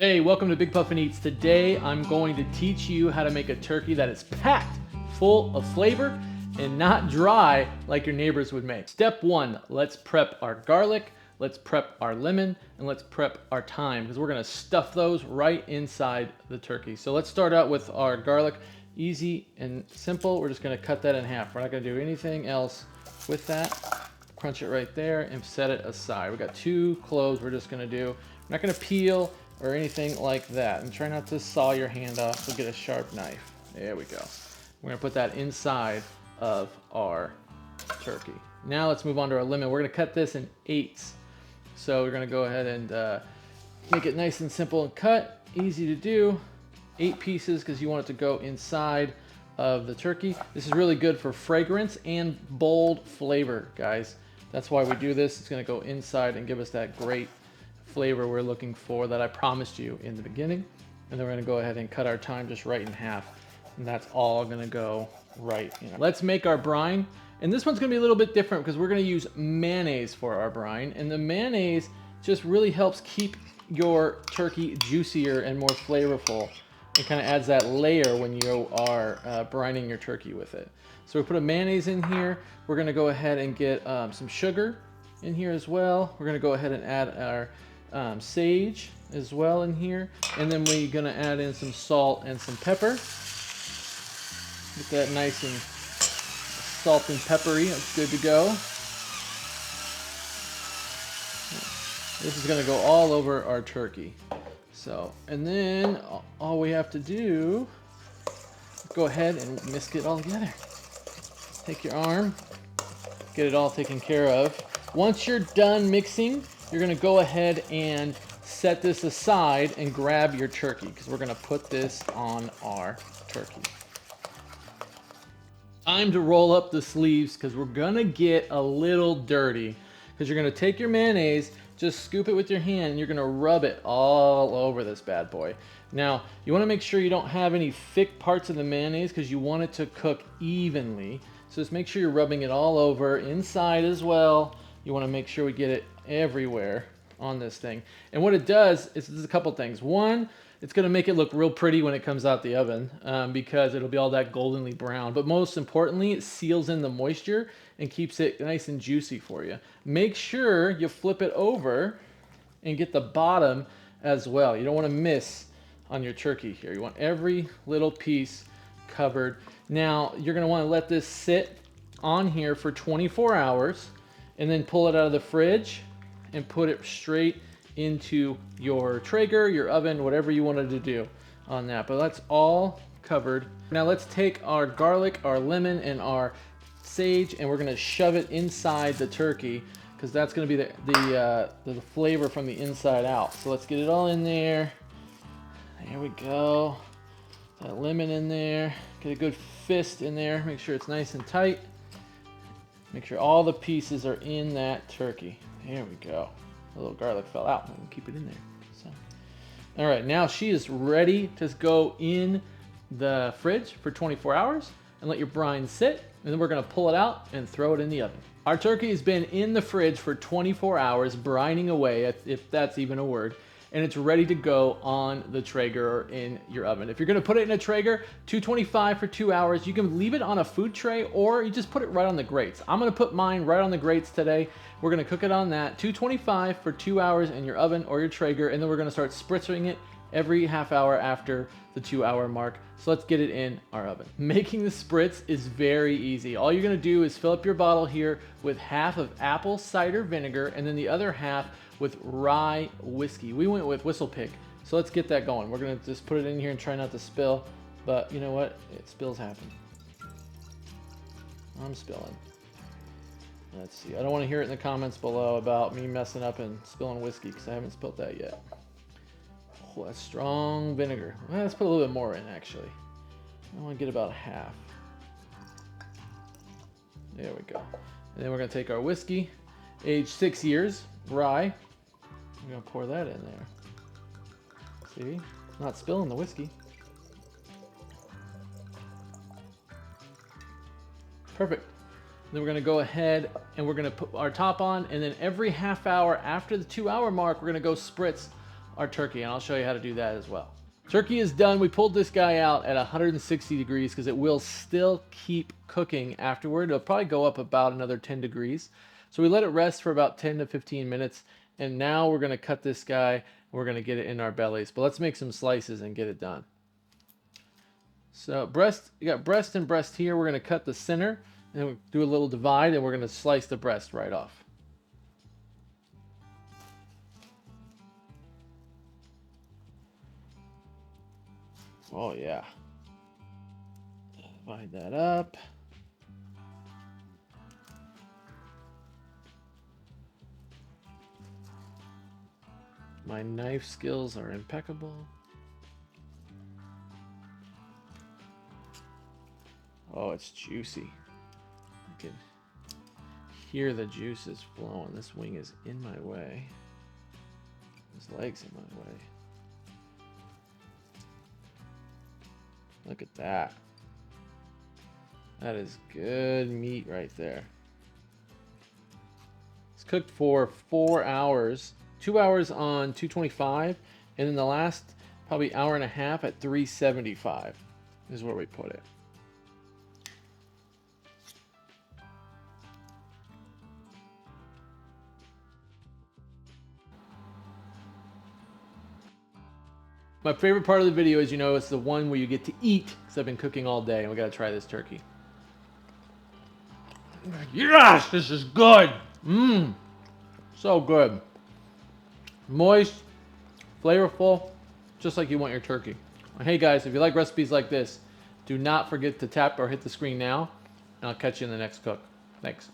Hey, welcome to Big Puffin Eats. Today I'm going to teach you how to make a turkey that is packed full of flavor and not dry like your neighbors would make. Step one, let's prep our garlic, let's prep our lemon, and let's prep our thyme because we're gonna stuff those right inside the turkey. So let's start out with our garlic. Easy and simple. We're just gonna cut that in half. We're not gonna do anything else with that. Crunch it right there and set it aside. We got 2 cloves we're just gonna do. We're not gonna peel or anything like that. And try not to saw your hand off, so get a sharp knife. There we go. We're gonna put that inside of our turkey. Now let's move on to our lemon. We're gonna cut this in 8s. So we're gonna go ahead and make it nice and simple and cut, easy to do. 8 pieces because you want it to go inside of the turkey. This is really good for fragrance and bold flavor, guys. That's why we do this. It's gonna go inside and give us that great flavor we're looking for that I promised you in the beginning. And then we're gonna go ahead and cut our thyme just right in half. And that's all gonna go right in. Let's make our brine. And this one's gonna be a little bit different because we're gonna use mayonnaise for our brine. And the mayonnaise just really helps keep your turkey juicier and more flavorful. It kind of adds that layer when you are brining your turkey with it. So we put a mayonnaise in here. We're gonna go ahead and get some sugar in here as well. We're gonna go ahead and add our sage as well in here, and then we're gonna add in some salt and some pepper. Get that nice and salt and peppery. It's good to go. This is gonna go all over our turkey. So, and then all we have to do is go ahead and whisk it all together. Take your arm, get it all taken care of. Once you're done mixing, you're gonna go ahead and set this aside and grab your turkey because we're gonna put this on our turkey. Time to roll up the sleeves because we're gonna get a little dirty because you're gonna take your mayonnaise, just scoop it with your hand, and you're gonna rub it all over this bad boy. Now, you wanna make sure you don't have any thick parts of the mayonnaise because you want it to cook evenly. So just make sure you're rubbing it all over, inside as well. You wanna make sure we get it everywhere on this thing. And what it does is there's a couple things. One, it's gonna make it look real pretty when it comes out the oven because it'll be all that goldenly brown. But most importantly, it seals in the moisture and keeps it nice and juicy for you. Make sure you flip it over and get the bottom as well. You don't wanna miss on your turkey here. You want every little piece covered. Now, you're gonna wanna let this sit on here for 24 hours and then pull it out of the fridge and put it straight into your Traeger, your oven, whatever you wanted to do on that. But that's all covered. Now let's take our garlic, our lemon, and our sage, and we're gonna shove it inside the turkey because that's gonna be the flavor from the inside out. So let's get it all in there. There we go. That lemon in there. Get a good fist in there. Make sure it's nice and tight. Make sure all the pieces are in that turkey. There we go. A little garlic fell out. We'll keep it in there. So, all right, now she is ready to go in the fridge for 24 hours and let your brine sit. And then we're gonna pull it out and throw it in the oven. Our turkey has been in the fridge for 24 hours, brining away, if that's even a word. And it's ready to go on the Traeger or in your oven. If you're gonna put it in a Traeger, 225 for 2 hours. You can leave it on a food tray or you just put it right on the grates. I'm gonna put mine right on the grates today. We're gonna cook it on that. 225 for 2 hours in your oven or your Traeger, and then we're gonna start spritzing it every half hour after the 2 hour mark. So let's get it in our oven. Making the spritz is very easy. All you're gonna do is fill up your bottle here with half of apple cider vinegar and then the other half with rye whiskey. We went with Whistle Pig. So let's get that going. We're gonna just put it in here and try not to spill, but you know what? Spills happen. I'm spilling. Let's see. I don't want to hear it in the comments below about me messing up and spilling whiskey because I haven't spilled that yet. Oh, that's strong vinegar. Well, let's put a little bit more in actually. I want to get about half. There we go. And then we're going to take our whiskey, aged 6 years, rye. We're going to pour that in there. See? Not spilling the whiskey. Perfect. Then we're gonna go ahead and we're gonna put our top on, and then every half hour after the 2 hour mark, we're gonna go spritz our turkey, and I'll show you how to do that as well. Turkey is done. We pulled this guy out at 160 degrees because it will still keep cooking afterward. It'll probably go up about another 10 degrees. So we let it rest for about 10 to 15 minutes. And now we're going to cut this guy and we're going to get it in our bellies. But let's make some slices and get it done. So breast, you got breast and breast here. We're going to cut the center and we'll do a little divide and we're going to slice the breast right off. Oh yeah. Divide that up. My knife skills are impeccable. Oh, it's juicy. I can hear the juices flowing. This wing is in my way. His leg's in my way. Look at that. That is good meat right there. It's cooked for 4 hours. 2 hours on 225, and then the last probably hour and a half at 375 is where we put it. My favorite part of the video, as you know, is the one where you get to eat, because I've been cooking all day, and we gotta try this turkey. Yes, this is good. Mmm, so good. Moist, flavorful, just like you want your turkey. Hey guys, if you like recipes like this, do not forget to tap or hit the screen now, and I'll catch you in the next cook. Thanks.